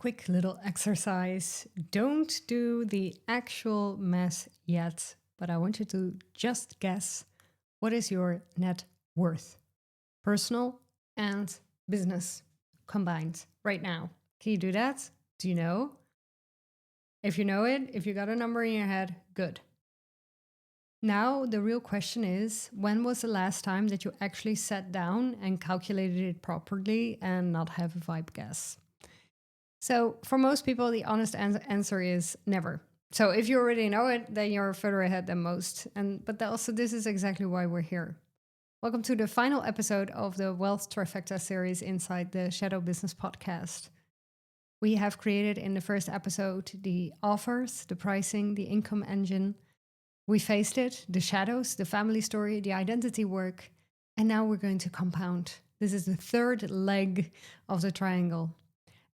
quick little exercise. Don't do the actual math yet, but I want you to just guess what is your net worth, personal and business combined right now. Can you do that? Do you know? If you know it, if you got a number in your head, good. Now, the real question is, when was the last time that you actually sat down and calculated it properly and not have a vibe guess? So for most people, the honest answer is never. So if you already know it, then you're further ahead than most. But also, this is exactly why we're here. Welcome to the final episode of the Wealth Trifecta series inside the Shadow Business Podcast. We have created in the first episode the offers, the pricing, the income engine. We faced it, the shadows, the family story, the identity work, and now we're going to compound. This is the third leg of the triangle.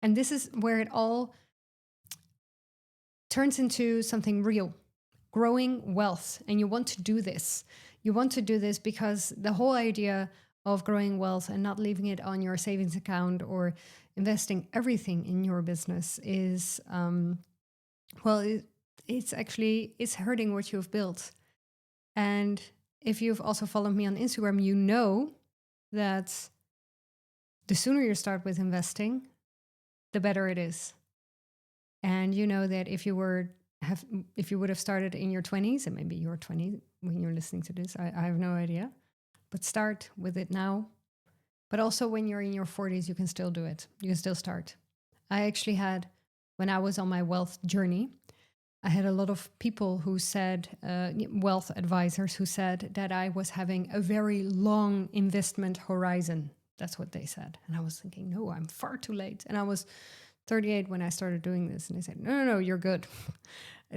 And this is where it all turns into something real, growing wealth. And you want to do this. You want to do this because the whole idea of growing wealth and not leaving it on your savings account or investing everything in your business is, it's hurting what you've built. And if you've also followed me on Instagram, you know that the sooner you start with investing, the better it is. And you know that if you would have started in your 20s, and maybe you're 20 when you're listening to this, I have no idea, but start with it now. But also when you're in your 40s, you can still do it. You can still start. I actually had, when I was on my wealth journey, I had a lot of people who said, wealth advisors who said that I was having a very long investment horizon. That's what they said. And I was thinking, no, I'm far too late. And I was 38 when I started doing this. And they said, no, you're good.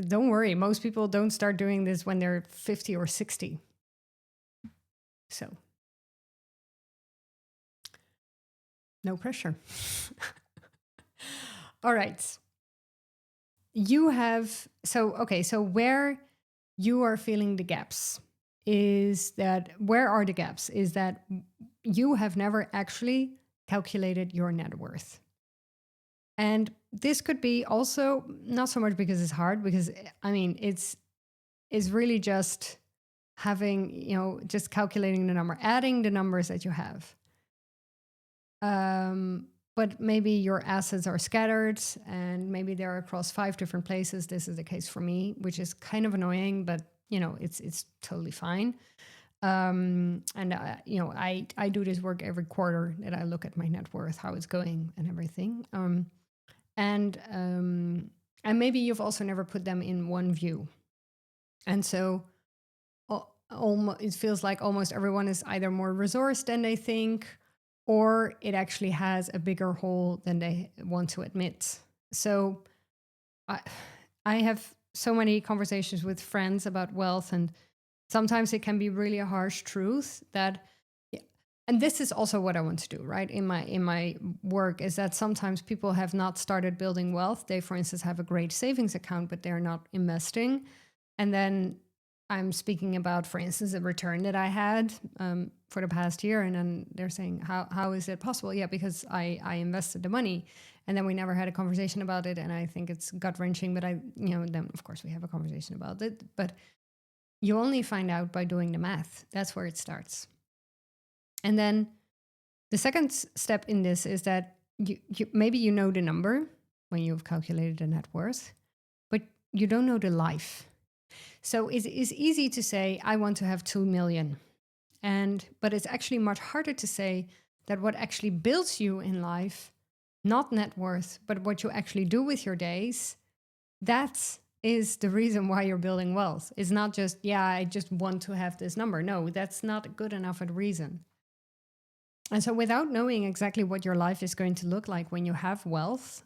Don't worry. Most people don't start doing this when they're 50 or 60. So, no pressure. All right. So where you are feeling the gaps is that, where are the gaps? Is that you have never actually calculated your net worth. And this could be also not so much because it's hard, because it's really just having, just calculating the number, adding the numbers that you have. But maybe your assets are scattered and maybe they're across 5 different places. This is the case for me, which is kind of annoying, but it's totally fine. I do this work every quarter that I look at my net worth, how it's going and everything. And maybe you've also never put them in one view. And so it feels like almost everyone is either more resourced than they think, or it actually has a bigger hole than they want to admit. So I have so many conversations with friends about wealth, and sometimes it can be really a harsh truth that, and this is also what I want to do, right? In my work, is that sometimes people have not started building wealth. They, for instance, have a great savings account, but they're not investing. And then I'm speaking about, for instance, a return that I had for the past year. And then they're saying, how is it possible? Yeah, because I invested the money. And then we never had a conversation about it. And I think it's gut-wrenching, but then of course we have a conversation about it. But you only find out by doing the math. That's where it starts. And then the second step in this is that you maybe you know the number when you've calculated the net worth, but you don't know the life. So it's easy to say, I want to have 2 million. But it's actually much harder to say that what actually builds you in life, not net worth, but what you actually do with your days, that is the reason why you're building wealth. It's not just, I just want to have this number. No, that's not good enough a reason. And so without knowing exactly what your life is going to look like when you have wealth,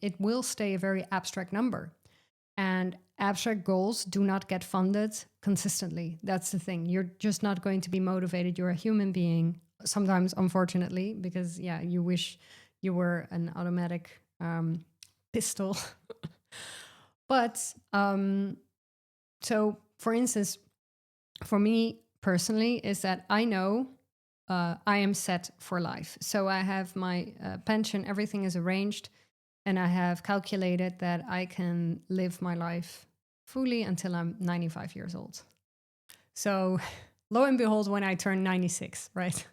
it will stay a very abstract number. And abstract goals do not get funded consistently. That's the thing. You're just not going to be motivated. You're a human being, sometimes, unfortunately, because, you wish you were an automatic pistol. But so, for instance, for me personally, is that I know I am set for life. So I have my pension, everything is arranged. and I have calculated that I can live my life fully until I'm 95 years old. So lo and behold, when I turn 96, right?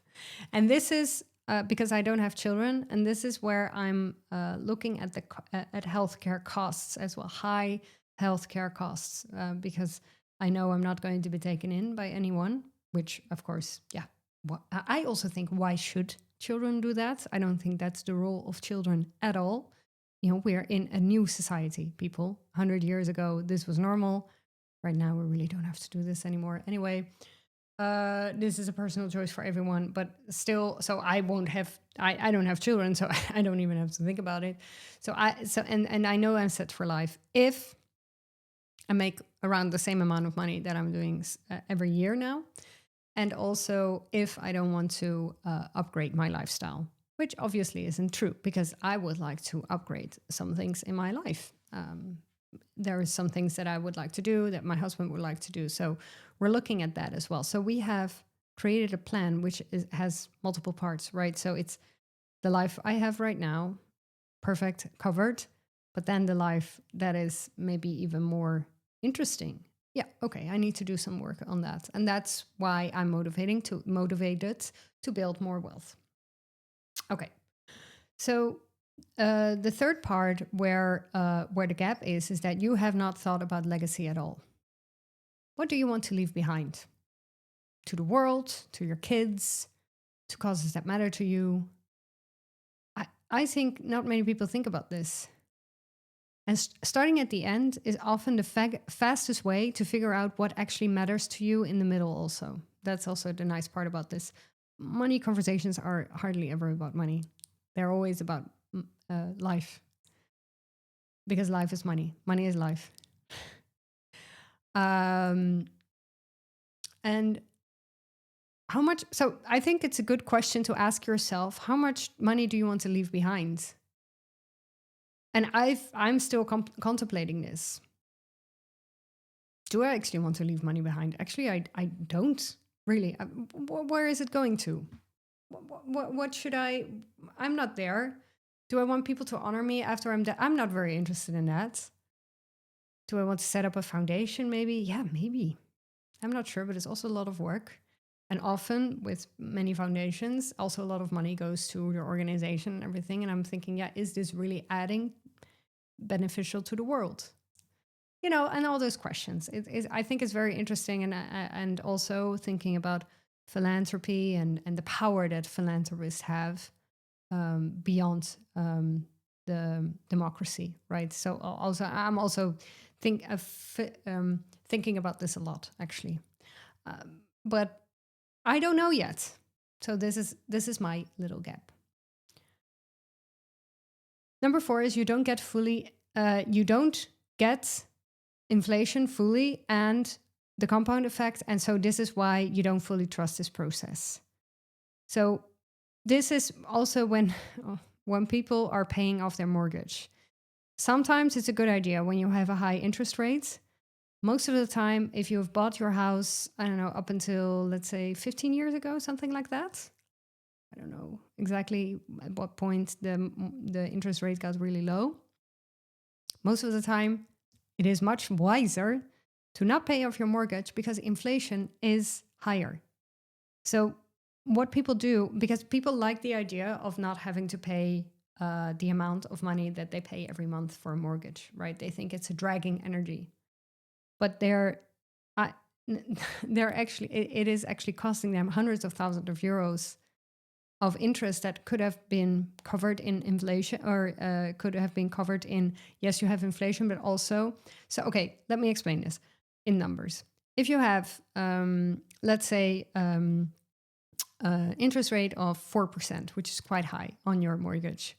And this is because I don't have children, and this is where I'm looking at at healthcare costs as well, high healthcare costs, because I know I'm not going to be taken in by anyone. Which, of course, yeah. I also think, why should children do that? I don't think that's the role of children at all. We're in a new society, people. 100 years ago, this was normal. Right now, we really don't have to do this anymore. Anyway, this is a personal choice for everyone, but still, so I won't have, I don't have children, so I don't even have to think about it. And I know I'm set for life. If I make around the same amount of money that I'm doing every year now, and also if I don't want to upgrade my lifestyle, which obviously isn't true, because I would like to upgrade some things in my life. There are some things that I would like to do that my husband would like to do. So we're looking at that as well. So we have created a plan which has multiple parts, right? So it's the life I have right now, perfect, covered, but then the life that is maybe even more interesting. Yeah, okay, I need to do some work on that. And that's why I'm motivated to build more wealth. Okay. So the third part where the gap is that you have not thought about legacy at all. What do you want to leave behind? To the world, to your kids, to causes that matter to you? I think not many people think about this. And starting at the end is often the fastest way to figure out what actually matters to you in the middle also. That's also the nice part about this. Money conversations are hardly ever about money. They're always about life. Because life is money. Money is life. And how much? So I think it's a good question to ask yourself, how much money do you want to leave behind? And I'm still contemplating this. Do I actually want to leave money behind? Actually, I don't really. Where is it going to? What should I? I'm not there. Do I want people to honor me after I'm dead? I'm not very interested in that. Do I want to set up a foundation? Maybe. Yeah, maybe. I'm not sure, but it's also a lot of work. And often with many foundations, also a lot of money goes to your organization and everything. And I'm thinking, yeah, is this really adding beneficial to the world? And all those questions. I think it's very interesting. And also thinking about philanthropy and the power that philanthropists have beyond the democracy, right? So also, I'm also thinking about this a lot, actually. But I don't know yet. So this is my little gap. Number 4 is you don't get inflation fully and the compound effect. And so this is why you don't fully trust this process. So this is also when people are paying off their mortgage. Sometimes it's a good idea when you have a high interest rate. Most of the time, if you've bought your house, I don't know, up until, let's say, 15 years ago, something like that. I don't know exactly at what point the interest rate got really low. Most of the time, it is much wiser to not pay off your mortgage because inflation is higher. So what people do, because people like the idea of not having to pay the amount of money that they pay every month for a mortgage, right? They think it's a dragging energy. But it is actually costing them hundreds of thousands of euros of interest that could have been covered in inflation, or could have been covered in, yes, you have inflation, but also, so, okay, let me explain this in numbers. If you have, let's say, interest rate of 4%, which is quite high on your mortgage.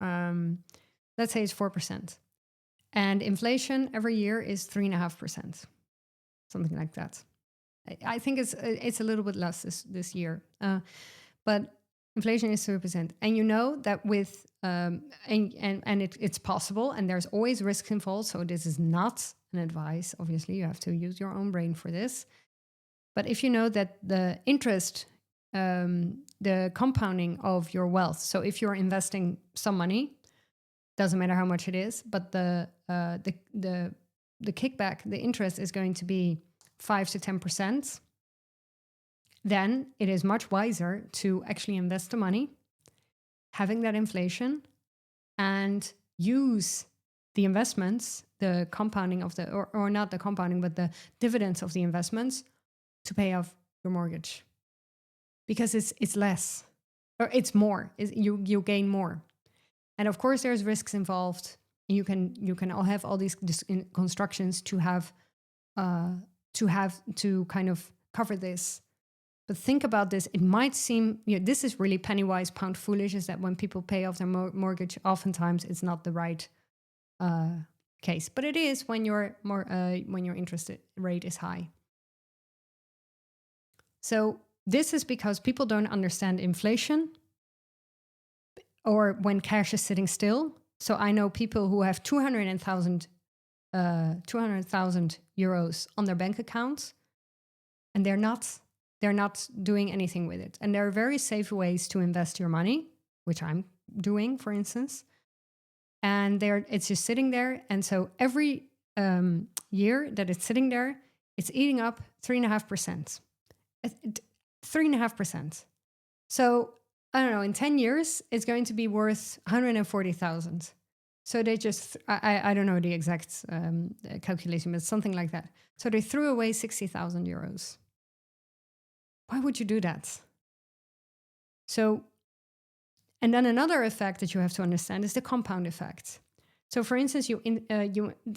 Let's say it's 4%. And inflation every year is 3.5%, something like that. I think it's a little bit less this year, but inflation is 3%. And you know that with it's possible, and there's always risks involved. So this is not an advice. Obviously, you have to use your own brain for this. But if you know that the interest, the compounding of your wealth. So if you're investing some money, Doesn't matter how much it is, but the kickback, the interest is going to be 5 to 10%. Then it is much wiser to actually invest the money, having that inflation, and use the investments, the compounding of the, or not the compounding, but the dividends of the investments to pay off your mortgage. Because it's less, or it's more, you gain more. And of course there's risks involved. You can all have all these constructions to have to kind of cover this. But think about this. It might seem, this is really penny wise, pound foolish, is that when people pay off their mortgage, oftentimes it's not the right case. But it is when your interest rate is high. So this is because people don't understand inflation or when cash is sitting still. So I know people who have 200,000 euros on their bank accounts, and they're not doing anything with it. And there are very safe ways to invest your money, which I'm doing, for instance. And it's just sitting there. And so every year that it's sitting there, it's eating up 3.5%. 3.5%. So I don't know, in 10 years, it's going to be worth 140,000. So they just, I don't know the exact calculation, but something like that. So they threw away 60,000 euros. Why would you do that? So, and then another effect that you have to understand is the compound effect. So for instance,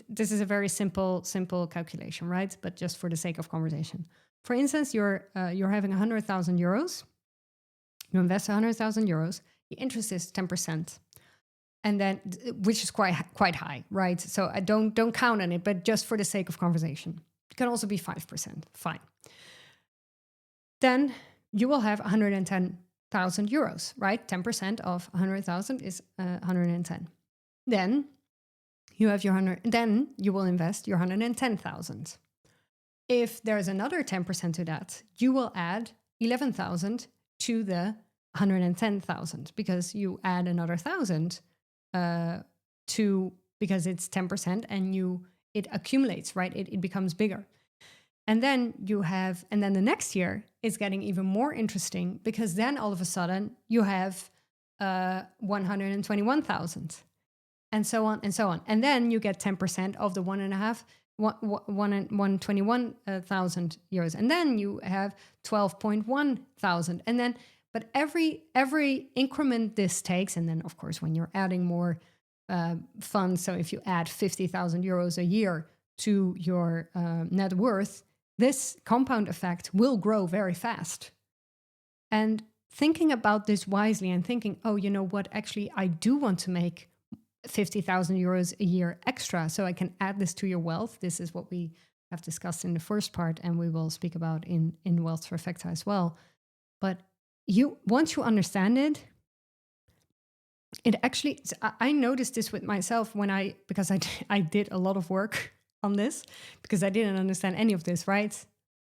this is a very simple calculation, right? But just for the sake of conversation. For instance, you're having 100,000 euros. You invest 100,000 euros. The interest is 10%, and then which is quite high, right? So I don't count on it, but just for the sake of conversation, it can also be 5%. Fine. Then you will have 110,000 euros, right? 10% of 100,000 is 110. Then you have then you will invest your 110,000. If there's another 10% to that, you will add 11,000 to the 110,000 because you add another 1,000 because it's 10% and it accumulates, right? It becomes bigger. And then the next year is getting even more interesting because then all of a sudden you have 121,000 and so on and so on. And then you get 10% of the 121,000 euros. And then you have 12.1 thousand. And then, but every increment this takes, and then of course, when you're adding more funds, so if you add 50,000 euros a year to your net worth, this compound effect will grow very fast. And thinking about this wisely and thinking, oh, you know what, actually, I do want to make 50,000 euros a year extra, so I can add this to your wealth. This is what we have discussed in the first part, and we will speak about in Wealth Trifecta as well. But once you understand it actually, I noticed this with myself because I did a lot of work on this because I didn't understand any of this, right?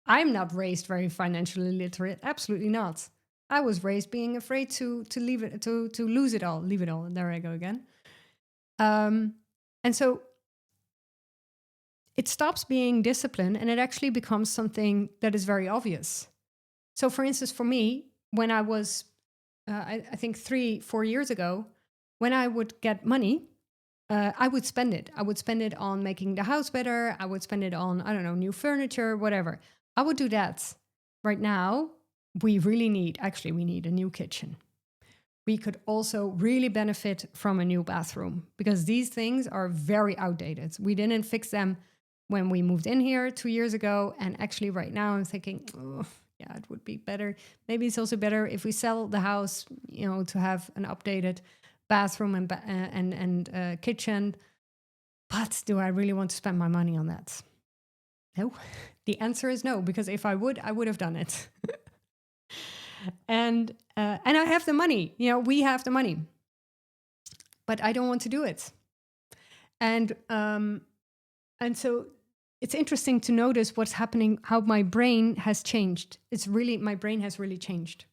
I'm not raised very financially literate. Absolutely not. I was raised being afraid to leave it, to lose it all, leave it all. There I go again. And so it stops being discipline and it actually becomes something that is very obvious. So for instance, for me, when I was, I think 3-4 years ago, when I would get money, I would spend it. I would spend it on making the house better. I would spend it on, I don't know, new furniture, whatever. I would do that. Right now, we need a new kitchen. We could also really benefit from a new bathroom because these things are very outdated. We didn't fix them when we moved in here 2 years ago. And actually right now I'm thinking, oh, yeah, it would be better. Maybe it's also better if we sell the house, to have an updated bathroom and kitchen. But do I really want to spend my money on that? No. The answer is no, because if I would have done it. And I have the money. We have the money, but I don't want to do it. And so it's interesting to notice what's happening, how my brain has changed. My brain has really changed.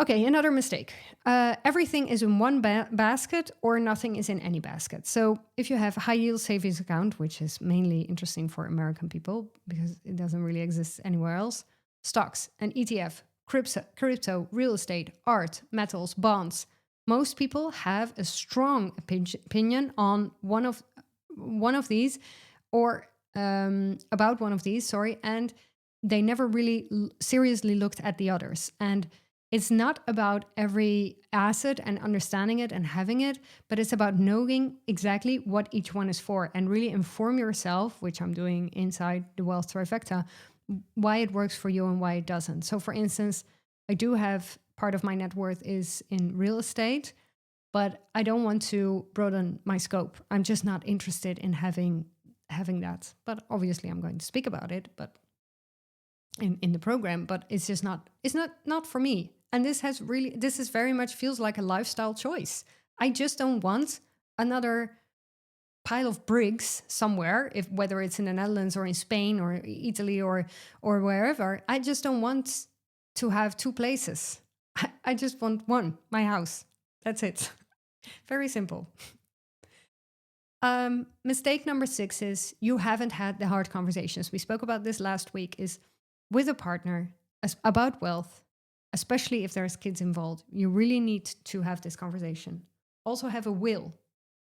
Okay, another mistake. Everything is in one basket or nothing is in any basket. So if you have a high yield savings account, which is mainly interesting for American people because it doesn't really exist anywhere else, stocks, an ETF, crypto, real estate, art, metals, bonds. Most people have a strong opinion on one of these or about one of these, sorry, and they never really seriously looked at the others. And it's not about every asset and understanding it and having it, but it's about knowing exactly what each one is for and really inform yourself, which I'm doing inside the Wealth Trifecta, why it works for you and why it doesn't. So for instance, I do have part of my net worth is in real estate, but I don't want to broaden my scope. I'm just not interested in having that. But obviously I'm going to speak about it, but in the program, but it's just not for me. And this is very much feels like a lifestyle choice. I just don't want another pile of bricks somewhere, if whether it's in the Netherlands or in Spain or Italy or wherever. I just don't want to have two places. I just want one, my house. That's it. Very simple. Mistake number 6 is you haven't had the hard conversations. We spoke about this last week, is with a partner about wealth, especially if there's kids involved. You really need to have this conversation. Also have a will.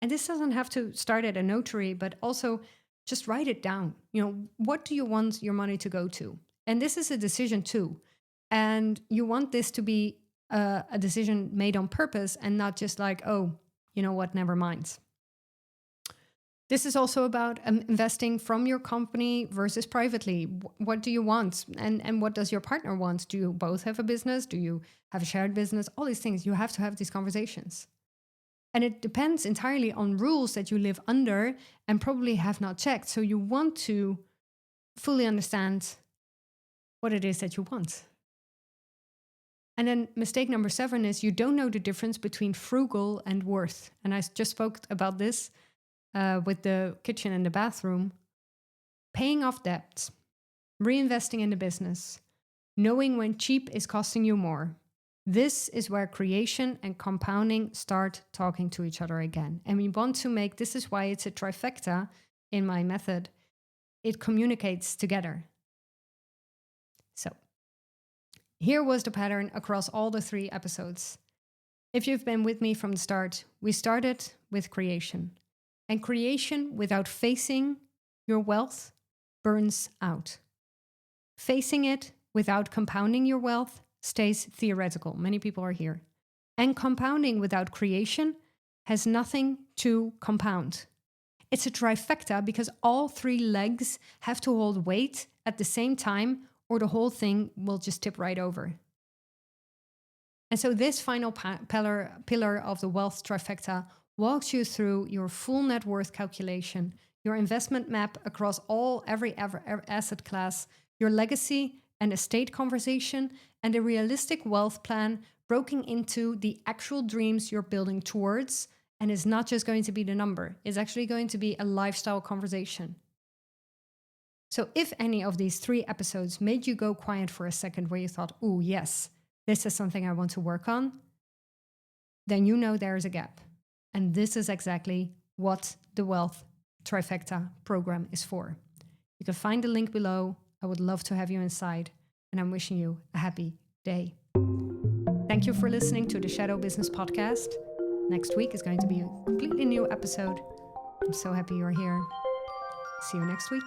And this doesn't have to start at a notary, but also just write it down. You know, what do you want your money to go to? And this is a decision too. And you want this to be a decision made on purpose and not just like, oh, you know what, never mind. This is also about investing from your company versus privately. What do you want? And what does your partner want? Do you both have a business? Do you have a shared business? All these things, you have to have these conversations. And it depends entirely on rules that you live under and probably have not checked. So you want to fully understand what it is that you want. And then mistake number 7 is you don't know the difference between frugal and worth. And I just spoke about this with the kitchen and the bathroom. Paying off debts, reinvesting in the business, knowing when cheap is costing you more. This is where creation and compounding start talking to each other again. And we want to make, this is why it's a trifecta in my method. It communicates together. So here was the pattern across all the 3 episodes. If you've been with me from the start, we started with creation. And creation without facing your wealth burns out. Facing it without compounding your wealth stays theoretical. Many people are here. And compounding without creation has nothing to compound. It's a trifecta because all 3 legs have to hold weight at the same time or the whole thing will just tip right over. And so this final pillar of the wealth trifecta walks you through your full net worth calculation, your investment map across every asset class, your legacy and estate conversation, and a realistic wealth plan broken into the actual dreams you're building towards. And it's not just going to be the number, it's actually going to be a lifestyle conversation. So if any of these 3 episodes made you go quiet for a second where you thought, oh yes, this is something I want to work on, then you know there is a gap. And this is exactly what the Wealth Trifecta program is for. You can find the link below. I would love to have you inside, and I'm wishing you a happy day. Thank you for listening to the Shadow Business Podcast. Next week is going to be a completely new episode. I'm so happy you're here. See you next week.